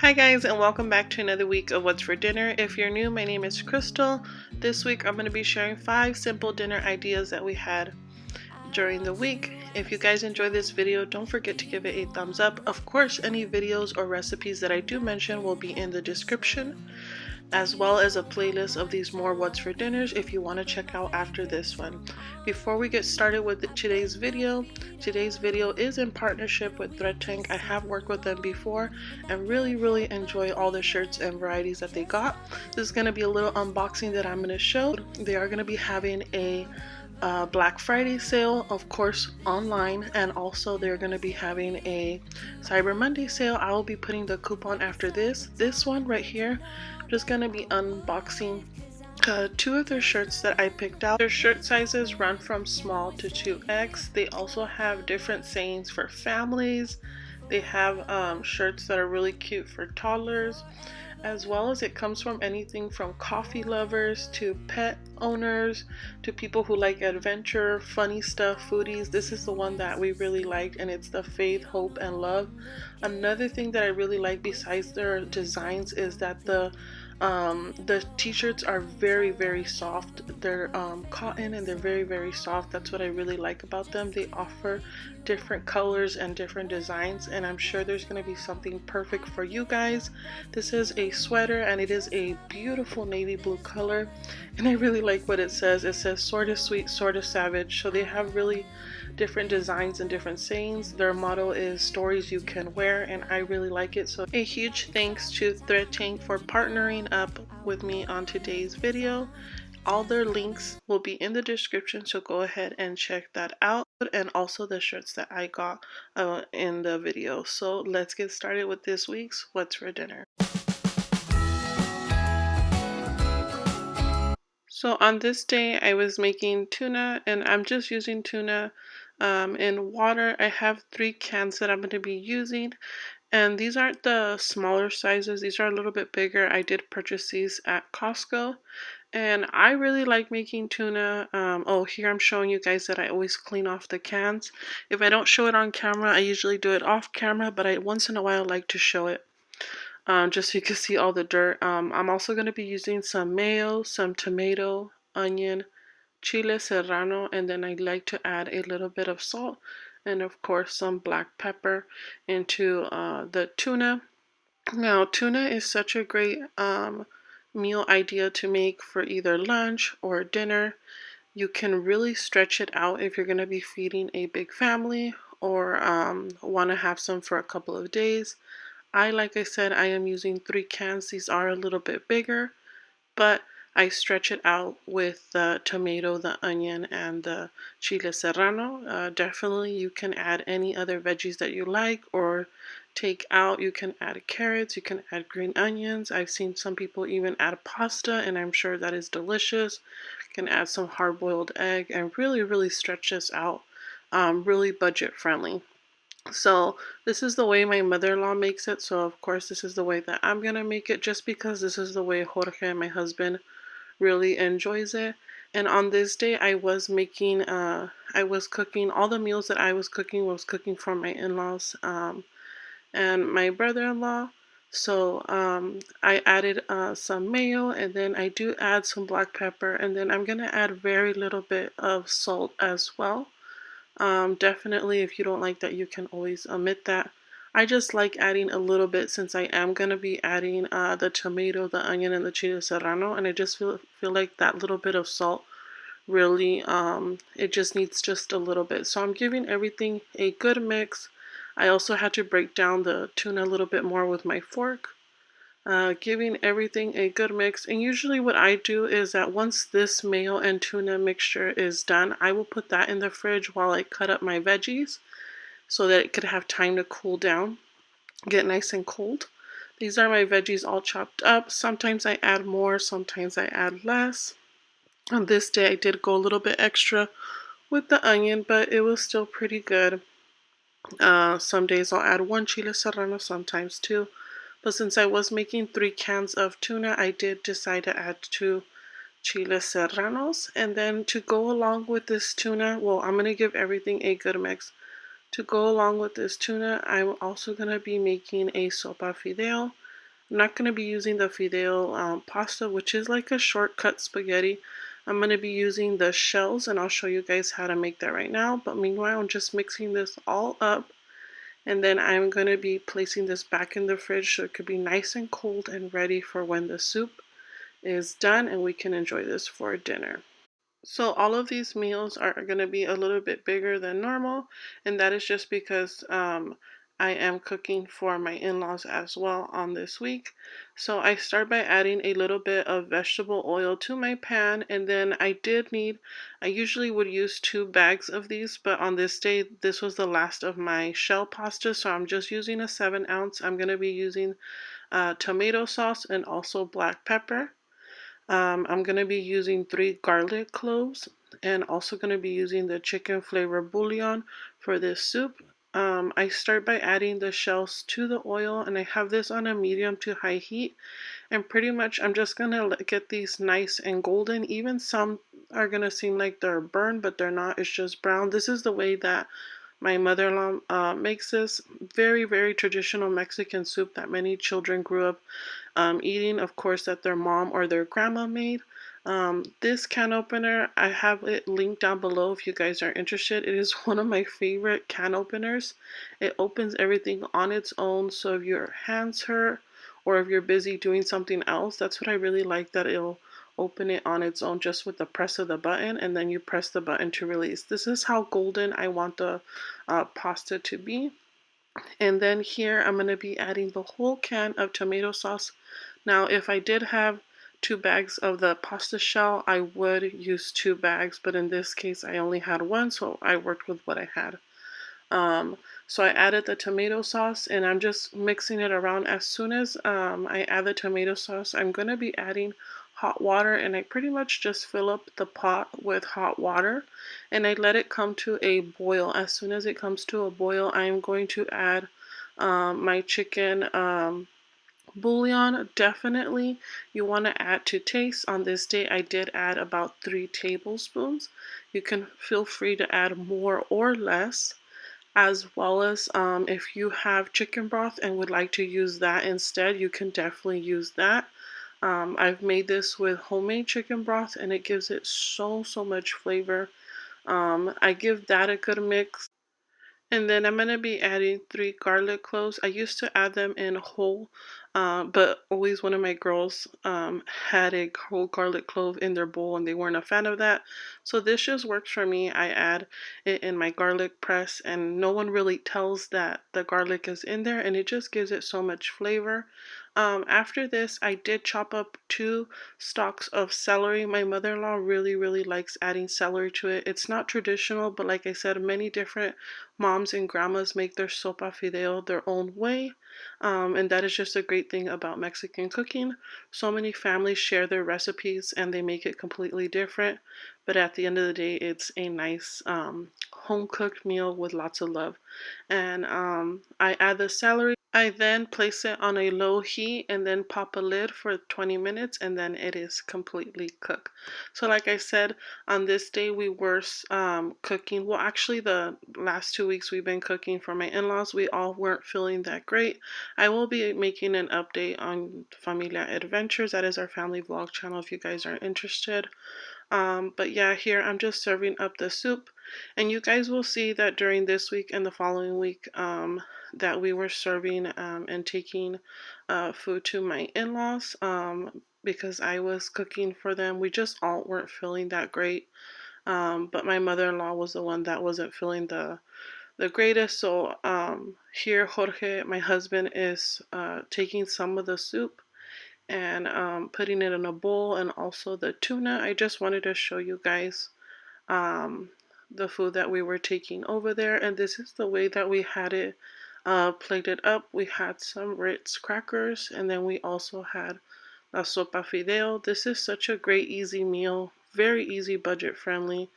Hi guys, and welcome back to another week of What's for Dinner. If you're new, my name is Crystal. This week I'm going to be sharing 5 simple dinner ideas that we had during the week. If you guys enjoy this video, don't forget to give it a thumbs up. Of course, any videos or recipes that I do mention will be in the description, as well as a playlist of these more What's for Dinners if you want to check out after this one. Before we get started with today's video is in partnership with Thread Tank. I have worked with them before and really enjoy all the shirts and varieties that they got. This is going to be a little unboxing that I'm going to show. They are going to be having a Black Friday sale, of course, online, and also they're going to be having a Cyber Monday sale. I will be putting the coupon after this one right here. I'm just going to be unboxing 2 of their shirts that I picked out. Their shirt sizes run from small to 2X. They also have different sayings for families. They have shirts that are really cute for toddlers, as well as it comes from anything from coffee lovers to pet owners to people who like adventure, funny stuff, foodies. This is the one that we really liked, and it's the faith, hope, and love. Another thing that I really like besides their designs is that the t-shirts are very soft. They're cotton and they're very soft. That's what I really like about them. They offer different colors and different designs, and I'm sure there's going to be something perfect for you guys. This is a sweater and it is a beautiful navy blue color, and I really like what it says. It says sorta sweet, sorta savage. So they have really different designs and different sayings. Their motto is stories you can wear, and I really like it. So a huge thanks to Thread Tank for partnering up with me on today's video. All their links will be in the description, so go ahead and check that out, and also the shirts that I got in the video. So let's get started with this week's What's for Dinner. So on this day I was making tuna, and I'm just using tuna in water. I have 3 cans that I'm going to be using, and these aren't the smaller sizes. These are a little bit bigger. I did purchase these at Costco, and I really like making tuna. Oh, here I'm showing you guys that I always clean off the cans. If I don't show it on camera, I usually do it off camera, but I once in a while like to show it. Just so you can see all the dirt. I'm also going to be using some mayo, some tomato, onion, chile serrano, and then I like to add a little bit of salt and of course some black pepper into the tuna. Now, tuna is such a great meal idea to make for either lunch or dinner. You can really stretch it out if you're going to be feeding a big family or want to have some for a couple of days. Like I said, I am using 3 cans. These are a little bit bigger, but I stretch it out with the tomato, the onion, and the chile serrano. Definitely you can add any other veggies that you like or take out. You can add carrots, you can add green onions. I've seen some people even add pasta, and I'm sure that is delicious. You can add some hard-boiled egg and really stretch this out. Really budget friendly. So this is the way my mother-in-law makes it, so of course this is the way that I'm gonna make it, just because this is the way Jorge, my husband, really enjoys it. And on this day I was making I was cooking. All the meals that I was cooking for my in-laws and my brother-in-law. So I added some mayo, and then I do add some black pepper, and then I'm gonna add very little bit of salt as well. Definitely, if you don't like that, you can always omit that. I just like adding a little bit since I am going to be adding the tomato, the onion, and the chile serrano, and I just feel like that little bit of salt really, it just needs just a little bit. So I'm giving everything a good mix. I also had to break down the tuna a little bit more with my fork. Giving everything a good mix. And usually what I do is that once this mayo and tuna mixture is done, I will put that in the fridge while I cut up my veggies so that it could have time to cool down, get nice and cold. These are my veggies all chopped up. Sometimes I add more, sometimes I add less. On this day I did go a little bit extra with the onion, but it was still pretty good. Some days I'll add 1 chile serrano, sometimes 2. But since I was making 3 cans of tuna, I did decide to add 2 chile serranos. And then to go along with this tuna, well, I'm going to give everything a good mix. To go along with this tuna, I'm also going to be making a sopa fideo. I'm not going to be using the fideo pasta, which is like a shortcut spaghetti. I'm going to be using the shells, and I'll show you guys how to make that right now. But meanwhile, I'm just mixing this all up, and then I'm going to be placing this back in the fridge so it could be nice and cold and ready for when the soup is done and we can enjoy this for dinner. So all of these meals are going to be a little bit bigger than normal, and that is just because I am cooking for my in-laws as well on this week. So I start by adding a little bit of vegetable oil to my pan, and then I usually would use 2 bags of these, but on this day, this was the last of my shell pasta, so I'm just using a 7 ounce. I'm going to be using tomato sauce and also black pepper. I'm going to be using 3 garlic cloves and also going to be using the chicken flavor bouillon for this soup. I start by adding the shells to the oil, and I have this on a medium to high heat, and pretty much I'm just going to get these nice and golden. Even some are going to seem like they're burned, but they're not. It's just brown. This is the way that my mother-in-law makes this very, very traditional Mexican soup that many children grew up eating, of course, that their mom or their grandma made. This can opener, I have it linked down below if you guys are interested. It is one of my favorite can openers. It opens everything on its own, so if your hands hurt or if you're busy doing something else, that's what I really like, that it'll open it on its own just with the press of the button, and then you press the button to release. This is how golden I want the pasta to be. And then here I'm going to be adding the whole can of tomato sauce. Now, if I did have 2 bags of the pasta shell, I would use 2 bags, but in this case I only had one, so I worked with what I had. So I added the tomato sauce, and I'm just mixing it around. As soon as I add the tomato sauce, I'm going to be adding hot water, and I pretty much just fill up the pot with hot water, and I let it come to a boil. As soon as it comes to a boil, I am going to add my chicken bouillon. Definitely you want to add to taste. On this day I did add about 3 tablespoons. You can feel free to add more or less, as well as if you have chicken broth and would like to use that instead, you can definitely use that. I've made this with homemade chicken broth, and it gives it so much flavor. I give that a good mix. And then I'm going to be adding 3 garlic cloves. I used to add them in whole, but always one of my girls had a whole garlic clove in their bowl, and they weren't a fan of that. So this just works for me. I add it in my garlic press, and no one really tells that the garlic is in there, and it just gives it so much flavor. After this, I did chop up 2 stalks of celery. My mother-in-law really likes adding celery to it. It's not traditional, but like I said, many different moms and grandmas make their sopa fideo their own way, and that is just a great thing about Mexican cooking. So many families share their recipes and they make it completely different, but at the end of the day, it's a nice home-cooked meal with lots of love. And I add the celery. I then place it on a low heat and then pop a lid for 20 minutes, and then it is completely cooked. So like I said, on this day we were cooking. Well, actually the last 2 weeks we've been cooking for my in-laws. We all weren't feeling that great. I will be making an update on Familia Adventures. That is our family vlog channel if you guys are interested. But yeah, here I'm just serving up the soup, and you guys will see that during this week and the following week that we were serving and taking food to my in-laws because I was cooking for them. We just all weren't feeling that great, but my mother-in-law was the one that wasn't feeling the greatest. So here Jorge, my husband, is taking some of the soup and putting it in a bowl, and also the tuna. I just wanted to show you guys um, the food that we were taking over there, and this is the way that we had it plated up. We had some Ritz crackers, and then we also had la sopa fideo. This is such a great easy meal, very easy, budget friendly,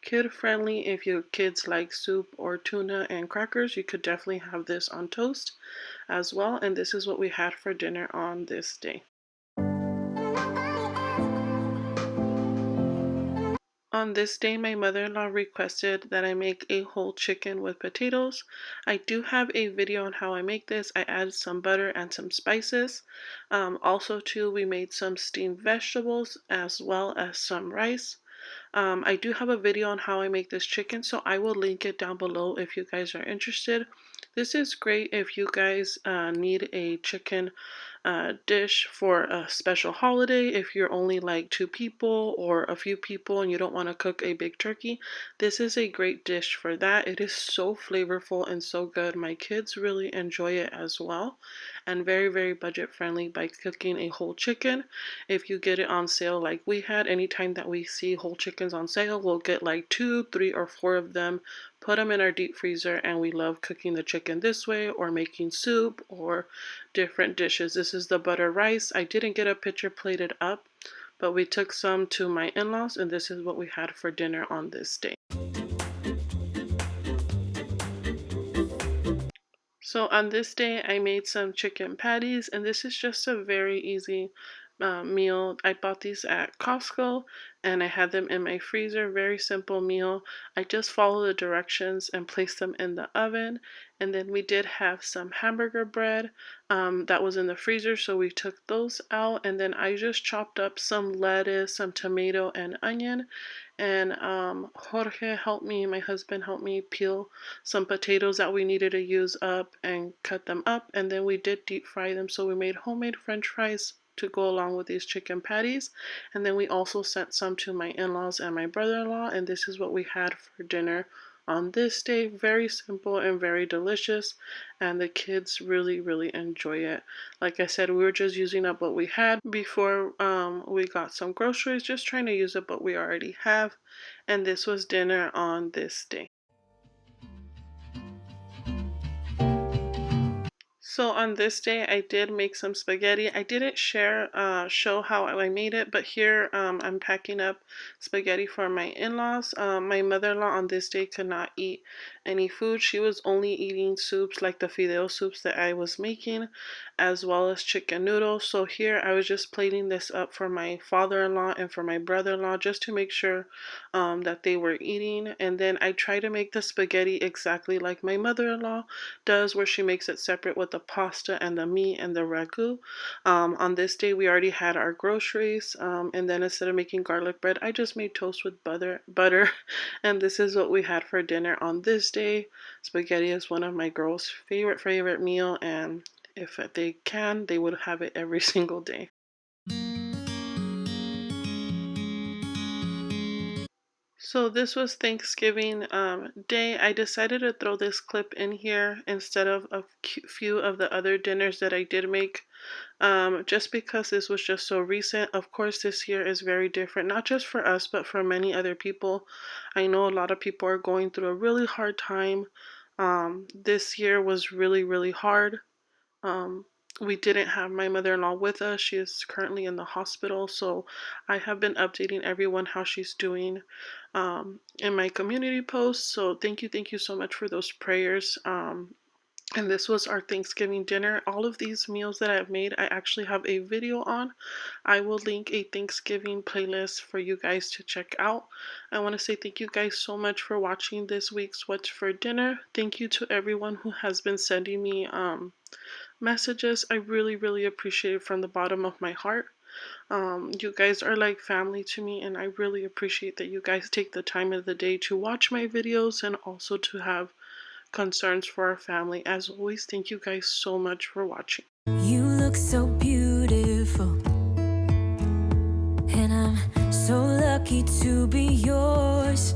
kid friendly. If your kids like soup or tuna and crackers, you could definitely have this on toast as well, and this is what we had for dinner on this day. on this day, my mother-in-law requested that I make a whole chicken with potatoes. I do have a video on how I make this. I added some butter and some spices. Also, too, we made some steamed vegetables as well as some rice. I do have a video on how I make this chicken, so I will link it down below if you guys are interested. This is great if you guys need a chicken dish for a special holiday. If you're only like 2 people or a few people and you don't want to cook a big turkey, this is a great dish for that. It is so flavorful and so good. My kids really enjoy it as well, and very, very budget friendly by cooking a whole chicken. If you get it on sale like we had, anytime that we see whole chickens on sale, we'll get like 2, 3, or 4 of them, put them in our deep freezer, and we love cooking the chicken this way or making soup or different dishes. This is the butter rice. I didn't get a picture plated up, but we took some to my in-laws, and this is what we had for dinner on this day. So on this day, I made some chicken patties, and this is just a very easy meal. I bought these at Costco, and I had them in my freezer. Very simple meal. I just follow the directions and place them in the oven. And then we did have some hamburger bread that was in the freezer, so we took those out. And then I just chopped up some lettuce, some tomato, and onion. And Jorge helped me, my husband helped me peel some potatoes that we needed to use up and cut them up. And then we did deep fry them, so we made homemade French fries to go along with these chicken patties. And then we also sent some to my in-laws and my brother-in-law, and this is what we had for dinner on this day. Very simple and very delicious, and the kids really, really enjoy it. Like I said, we were just using up what we had before we got some groceries, just trying to use up what we already have. And this was dinner on this day. So on this day, I did make some spaghetti. I didn't show how I made it, but here I'm packing up spaghetti for my in-laws. My mother-in-law on this day could not eat any food. She was only eating soups like the fideo soups that I was making, as well as chicken noodles. So here I was just plating this up for my father-in-law and for my brother-in-law, just to make sure that they were eating. And then I try to make the spaghetti exactly like my mother-in-law does, where she makes it separate with the pasta and the meat and the ragu. On this day, we already had our groceries, and then instead of making garlic bread, I just made toast with butter, and this is what we had for dinner on this day. Spaghetti is one of my girls' favorite meal, and if they can, they would have it every single day. So this was Thanksgiving Day. I decided to throw this clip in here instead of a few of the other dinners that I did make, just because this was just so recent. Of course, this year is very different, not just for us, but for many other people. I know a lot of people are going through a really hard time. This year was really, really hard. Um, we didn't have my mother-in-law with us. She is currently in the hospital, so I have been updating everyone how she's doing in my community posts. So thank you so much for those prayers. And this was our Thanksgiving dinner. All of these meals that I've made, I actually have a video on. I will link a Thanksgiving playlist for you guys to check out. I want to say thank you guys so much for watching this week's What's for Dinner. Thank you to everyone who has been sending me messages. I really, really appreciate it from the bottom of my heart. You guys are like family to me, and I really appreciate that you guys take the time of the day to watch my videos and also to have concerns for our family. As always, thank you guys so much for watching. You look so beautiful, and I'm so lucky to be yours.